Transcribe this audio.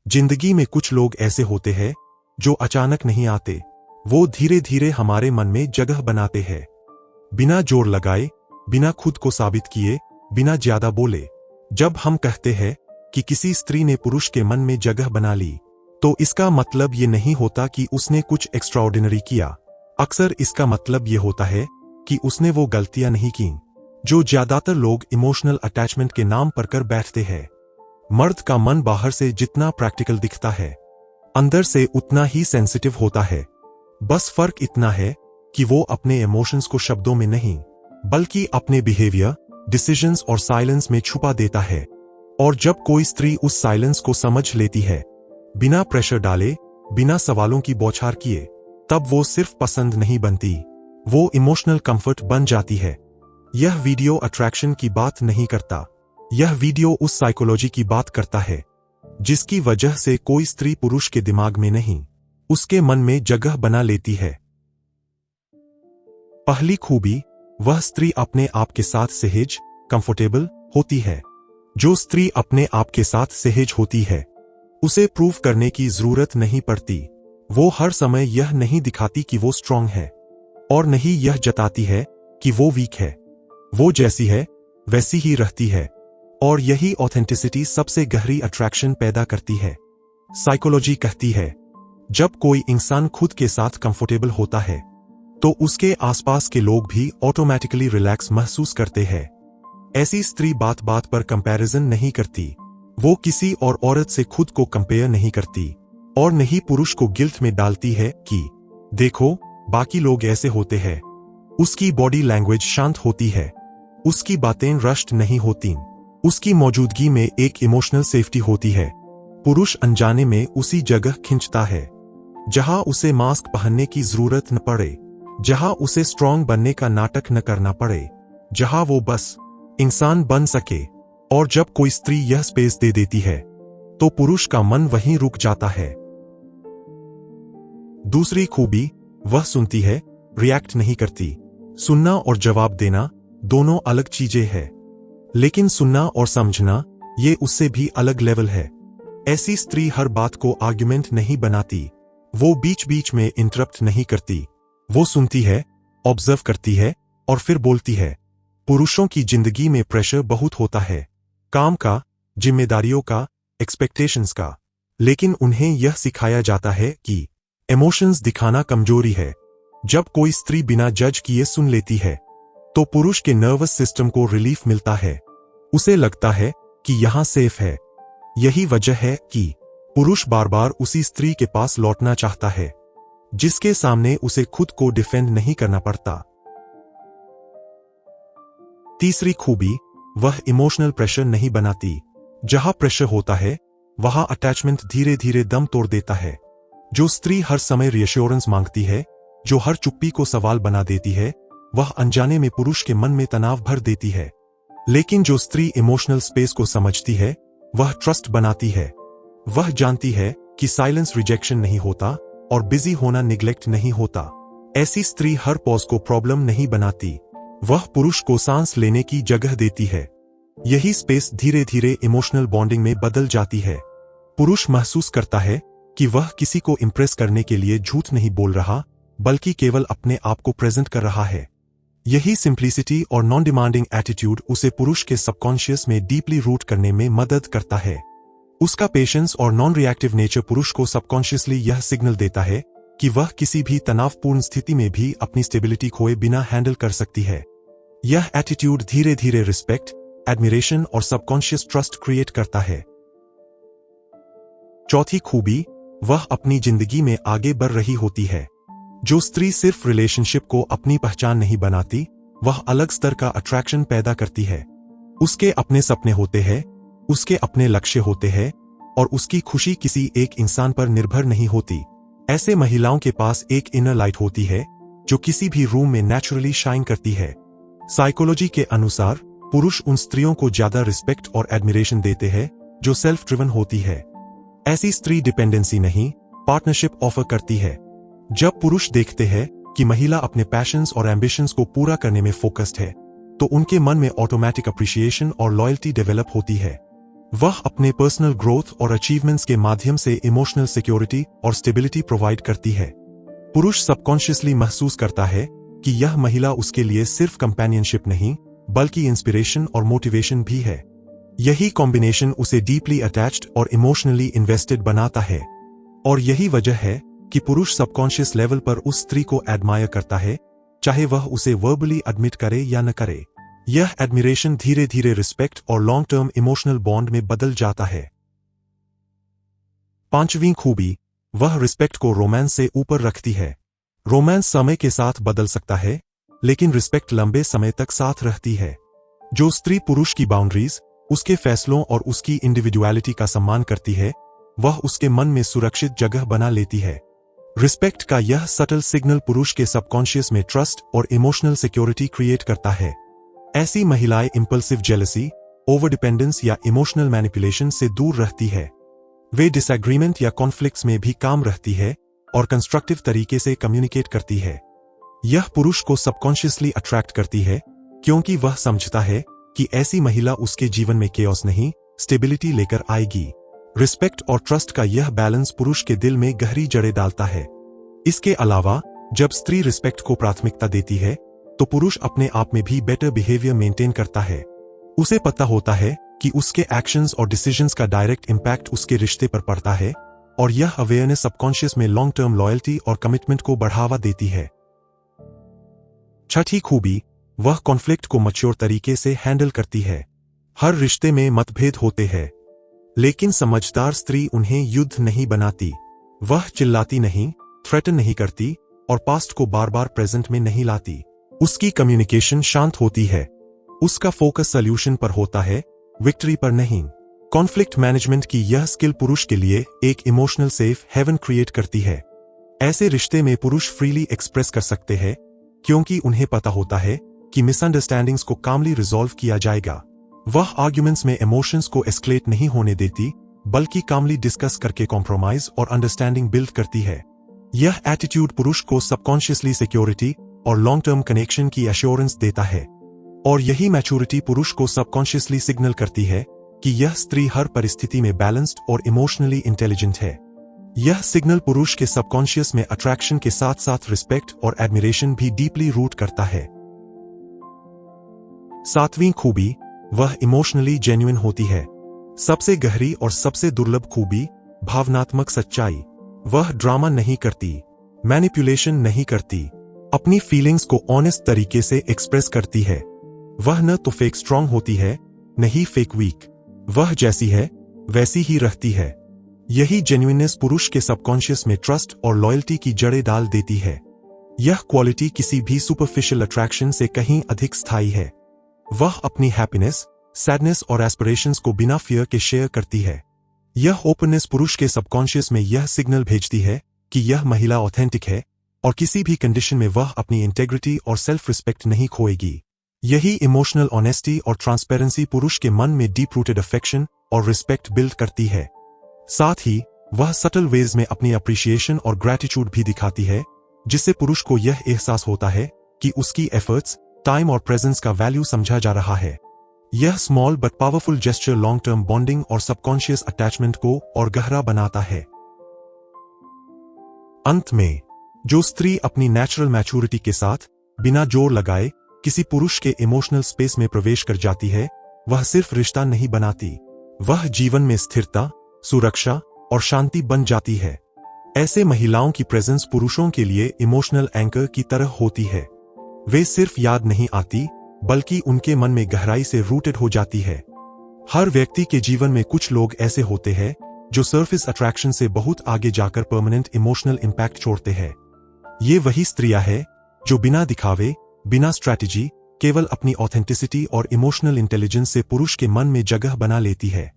जिंदगी में कुछ लोग ऐसे होते हैं जो अचानक नहीं आते, वो धीरे धीरे हमारे मन में जगह बनाते हैं। बिना जोर लगाए, बिना खुद को साबित किए, बिना ज्यादा बोले। जब हम कहते हैं कि किसी स्त्री ने पुरुष के मन में जगह बना ली, तो इसका मतलब ये नहीं होता कि उसने कुछ एक्स्ट्राऑर्डिनरी किया। अक्सर इसका मतलब ये होता है कि उसने वो गलतियां नहीं की जो ज्यादातर लोग इमोशनल अटैचमेंट के नाम पर कर बैठते हैं। मर्द का मन बाहर से जितना प्रैक्टिकल दिखता है, अंदर से उतना ही सेंसिटिव होता है। बस फर्क इतना है कि वो अपने इमोशंस को शब्दों में नहीं, बल्कि अपने बिहेवियर, डिसीजंस और साइलेंस में छुपा देता है। और जब कोई स्त्री उस साइलेंस को समझ लेती है, बिना प्रेशर डाले, बिना सवालों की बौछार किए, तब वो सिर्फ पसंद नहीं बनती, वो इमोशनल कंफर्ट बन जाती है। यह वीडियो अट्रैक्शन की बात नहीं करता, यह वीडियो उस साइकोलॉजी की बात करता है जिसकी वजह से कोई स्त्री पुरुष के दिमाग में नहीं, उसके मन में जगह बना लेती है। पहली खूबी, वह स्त्री अपने आप के साथ सहज, कंफर्टेबल होती है। जो स्त्री अपने आप के साथ सहज होती है, उसे प्रूव करने की जरूरत नहीं पड़ती। वो हर समय यह नहीं दिखाती कि वो स्ट्रांग है, और नहीं यह जताती है कि वो वीक है। वो जैसी है वैसी ही रहती है, और यही ऑथेंटिसिटी सबसे गहरी अट्रैक्शन पैदा करती है। साइकोलॉजी कहती है, जब कोई इंसान खुद के साथ कंफर्टेबल होता है, तो उसके आसपास के लोग भी ऑटोमेटिकली रिलैक्स महसूस करते हैं। ऐसी स्त्री बात बात पर कंपैरिजन नहीं करती, वो किसी और औरत से खुद को कंपेयर नहीं करती, और नहीं पुरुष को गिल्ट में डालती है कि देखो बाकी लोग ऐसे होते हैं। उसकी बॉडी लैंग्वेज शांत होती है, उसकी बातें रश्ट नहीं होती, उसकी मौजूदगी में एक इमोशनल सेफ्टी होती है। पुरुष अनजाने में उसी जगह खिंचता है जहां उसे मास्क पहनने की जरूरत न पड़े, जहां उसे स्ट्रांग बनने का नाटक न करना पड़े, जहां वो बस इंसान बन सके। और जब कोई स्त्री यह स्पेस दे देती है, तो पुरुष का मन वहीं रुक जाता है। दूसरी खूबी, वह सुनती है, रिएक्ट नहीं करती। सुनना और जवाब देना दोनों अलग चीजें हैं, लेकिन सुनना और समझना ये उससे भी अलग लेवल है। ऐसी स्त्री हर बात को आर्ग्यूमेंट नहीं बनाती, वो बीच बीच में इंटरप्ट नहीं करती। वो सुनती है, ऑब्जर्व करती है और फिर बोलती है। पुरुषों की जिंदगी में प्रेशर बहुत होता है, काम का, जिम्मेदारियों का, एक्सपेक्टेशंस का, लेकिन उन्हें यह सिखाया जाता है कि इमोशंस दिखाना कमजोरी है। जब कोई स्त्री बिना जज किए सुन लेती है, तो पुरुष के नर्वस सिस्टम को रिलीफ मिलता है। उसे लगता है कि यहां सेफ है। यही वजह है कि पुरुष बार बार उसी स्त्री के पास लौटना चाहता है जिसके सामने उसे खुद को डिफेंड नहीं करना पड़ता। तीसरी खूबी, वह इमोशनल प्रेशर नहीं बनाती। जहां प्रेशर होता है, वहां अटैचमेंट धीरे धीरे दम तोड़ देता है। जो स्त्री हर समय रिएश्योरेंस मांगती है, जो हर चुप्पी को सवाल बना देती है, वह अनजाने में पुरुष के मन में तनाव भर देती है। लेकिन जो स्त्री इमोशनल स्पेस को समझती है, वह ट्रस्ट बनाती है। वह जानती है कि साइलेंस रिजेक्शन नहीं होता और बिजी होना निग्लेक्ट नहीं होता। ऐसी स्त्री हर पॉज को प्रॉब्लम नहीं बनाती, वह पुरुष को सांस लेने की जगह देती है। यही स्पेस धीरे धीरे इमोशनल बॉन्डिंग में बदल जाती है। पुरुष महसूस करता है कि वह किसी को इंप्रेस करने के लिए झूठ नहीं बोल रहा, बल्कि केवल अपने आप को प्रेजेंट कर रहा है। यही सिंप्लिसिटी और नॉन डिमांडिंग एटीट्यूड उसे पुरुष के सबकॉन्शियस में डीपली रूट करने में मदद करता है। उसका पेशेंस और नॉन रिएक्टिव नेचर पुरुष को सबकॉन्शियसली यह सिग्नल देता है कि वह किसी भी तनावपूर्ण स्थिति में भी अपनी स्टेबिलिटी खोए बिना हैंडल कर सकती है। यह एटीट्यूड धीरे धीरे रिस्पेक्ट, एडमिरेशन और सबकॉन्शियस ट्रस्ट क्रिएट करता है। चौथी खूबी, वह अपनी जिंदगी में आगे बढ़ रही होती है। जो स्त्री सिर्फ रिलेशनशिप को अपनी पहचान नहीं बनाती, वह अलग स्तर का अट्रैक्शन पैदा करती है। उसके अपने सपने होते हैं, उसके अपने लक्ष्य होते हैं, और उसकी खुशी किसी एक इंसान पर निर्भर नहीं होती। ऐसे महिलाओं के पास एक इनर लाइट होती है जो किसी भी रूम में नेचुरली शाइन करती है। साइकोलॉजी के अनुसार पुरुष उन स्त्रियों को ज्यादा रिस्पेक्ट और एडमिरेशन देते हैं जो सेल्फ ड्रिवन होती है। ऐसी स्त्री डिपेंडेंसी नहीं, पार्टनरशिप ऑफर करती है। जब पुरुष देखते हैं कि महिला अपने पैशंस और एम्बिशंस को पूरा करने में फोकस्ड है, तो उनके मन में ऑटोमेटिक अप्रिशिएशन और लॉयल्टी डेवलप होती है। वह अपने पर्सनल ग्रोथ और अचीवमेंट्स के माध्यम से इमोशनल सिक्योरिटी और स्टेबिलिटी प्रोवाइड करती है। पुरुष सबकॉन्शियसली महसूस करता है कि यह महिला उसके लिए सिर्फ कंपेनियनशिप नहीं बल्कि इंस्पिरेशन और मोटिवेशन भी है। यही कॉम्बिनेशन उसे डीपली अटैच्ड और इमोशनली इन्वेस्टेड बनाता है, और यही वजह है कि पुरुष सबकॉन्शियस लेवल पर उस स्त्री को एडमायर करता है, चाहे वह उसे वर्बली एडमिट करे या न करे। यह एडमिरेशन धीरे धीरे रिस्पेक्ट और लॉन्ग टर्म इमोशनल बॉन्ड में बदल जाता है। पांचवीं खूबी, वह रिस्पेक्ट को रोमांस से ऊपर रखती है। रोमांस समय के साथ बदल सकता है, लेकिन रिस्पेक्ट लंबे समय तक साथ रहती है। जो स्त्री पुरुष की बाउंड्रीज, उसके फैसलों और उसकी इंडिविजुअलिटी का सम्मान करती है, वह उसके मन में सुरक्षित जगह बना लेती है। रिस्पेक्ट का यह सटल सिग्नल पुरुष के सबकॉन्शियस में ट्रस्ट और इमोशनल सिक्योरिटी क्रिएट करता है। ऐसी महिलाएं इंपल्सिव जेलसी, ओवर डिपेंडेंस या इमोशनल मैनिपुलेशन से दूर रहती है। वे डिसएग्रीमेंट या कॉन्फ्लिक्ट्स में भी काम रहती है और कंस्ट्रक्टिव तरीके से कम्युनिकेट करती है। यह पुरुष को सबकॉन्शियसली अट्रैक्ट करती है, क्योंकि वह समझता है कि ऐसी महिला उसके जीवन में केओस नहीं, स्टेबिलिटी लेकर आएगी। रिस्पेक्ट और ट्रस्ट का यह बैलेंस पुरुष के दिल में गहरी जड़ें डालता है। इसके अलावा जब स्त्री रिस्पेक्ट को प्राथमिकता देती है, तो पुरुष अपने आप में भी बेटर बिहेवियर मेंटेन करता है। उसे पता होता है कि उसके एक्शंस और डिसीजंस का डायरेक्ट इंपैक्ट उसके रिश्ते पर पड़ता है, और यह अवेयरनेस सबकॉन्शियस में लॉन्ग टर्म लॉयल्टी और कमिटमेंट को बढ़ावा देती है। छठी खूबी, वह कॉन्फ्लिक्ट को मैच्योर तरीके से हैंडल करती है। हर रिश्ते में मतभेद होते हैं, लेकिन समझदार स्त्री उन्हें युद्ध नहीं बनाती। वह चिल्लाती नहीं, थ्रेटन नहीं करती और पास्ट को बार बार प्रेजेंट में नहीं लाती। उसकी कम्युनिकेशन शांत होती है। उसका फोकस सॉल्यूशन पर होता है, विक्ट्री पर नहीं। कॉन्फ्लिक्ट मैनेजमेंट की यह स्किल पुरुष के लिए एक इमोशनल सेफ हेवन क्रिएट करती है। ऐसे रिश्ते में पुरुष फ्रीली एक्सप्रेस कर सकते हैं, क्योंकि उन्हें पता होता है कि मिसअंडरस्टैंडिंग्स को कामली रिजॉल्व किया जाएगा। वह आर्ग्यूमेंट्स में इमोशंस को एस्केलेट नहीं होने देती, बल्कि कामली डिस्कस करके कॉम्प्रोमाइज और अंडरस्टैंडिंग बिल्ड करती है। यह एटीट्यूड पुरुष को सबकॉन्शियसली सिक्योरिटी और लॉन्ग टर्म कनेक्शन की एश्योरेंस देता है, और यही मैच्योरिटी पुरुष को सबकॉन्शियसली सिग्नल करती है कि यह स्त्री हर परिस्थिति में बैलेंस्ड और इमोशनली इंटेलिजेंट है। यह सिग्नल पुरुष के सबकॉन्शियस में अट्रैक्शन के साथ साथ रिस्पेक्ट और एडमिरेशन भी डीपली रूट करता है। सातवीं खूबी, वह इमोशनली जेन्युइन होती है। सबसे गहरी और सबसे दुर्लभ खूबी, भावनात्मक सच्चाई। वह ड्रामा नहीं करती, मैनिपुलेशन नहीं करती, अपनी फीलिंग्स को ऑनेस्ट तरीके से एक्सप्रेस करती है। वह न तो फेक स्ट्रांग होती है, न ही फेक वीक। वह जैसी है वैसी ही रहती है। यही जेन्युइननेस पुरुष के सबकॉन्शियस में ट्रस्ट और लॉयल्टी की जड़ें डाल देती है। यह क्वालिटी किसी भी सुपरफिशियल अट्रैक्शन से कहीं अधिक स्थायी है। वह अपनी हैप्पीनेस, सैडनेस और एस्पिरेशंस को बिना फियर के शेयर करती है। यह ओपननेस पुरुष के सबकॉन्शियस में यह सिग्नल भेजती है कि यह महिला ऑथेंटिक है, और किसी भी कंडीशन में वह अपनी इंटेग्रिटी और सेल्फ रिस्पेक्ट नहीं खोएगी। यही इमोशनल ऑनेस्टी और ट्रांसपेरेंसी पुरुष के मन में डीप रूटेड अफेक्शन और रिस्पेक्ट बिल्ड करती है। साथ ही वह सटल वेज में अपनी अप्रिशिएशन और ग्रैटिट्यूड भी दिखाती है, जिससे पुरुष को यह एहसास होता है कि उसकी एफर्ट्स, टाइम और प्रेजेंस का वैल्यू समझा जा रहा है। यह small but powerful gesture long term bonding और सबकॉन्शियस अटैचमेंट को और गहरा बनाता है। अंत में, जो स्त्री अपनी नेचुरल मैच्योरिटी के साथ बिना जोर लगाए किसी पुरुष के इमोशनल स्पेस में प्रवेश कर जाती है, वह सिर्फ रिश्ता नहीं बनाती, वह जीवन में स्थिरता, सुरक्षा और शांति बन जाती है। ऐसे महिलाओं की प्रेजेंस पुरुषों के लिए इमोशनल एंकर की तरह होती है। वे सिर्फ याद नहीं आती, बल्कि उनके मन में गहराई से रूटेड हो जाती है। हर व्यक्ति के जीवन में कुछ लोग ऐसे होते हैं जो सरफेस अट्रैक्शन से बहुत आगे जाकर परमानेंट इमोशनल इंपैक्ट छोड़ते हैं। ये वही स्त्रियां हैं जो बिना दिखावे, बिना स्ट्रैटेजी, केवल अपनी ऑथेंटिसिटी और इमोशनल इंटेलिजेंस से पुरुष के मन में जगह बना लेती है।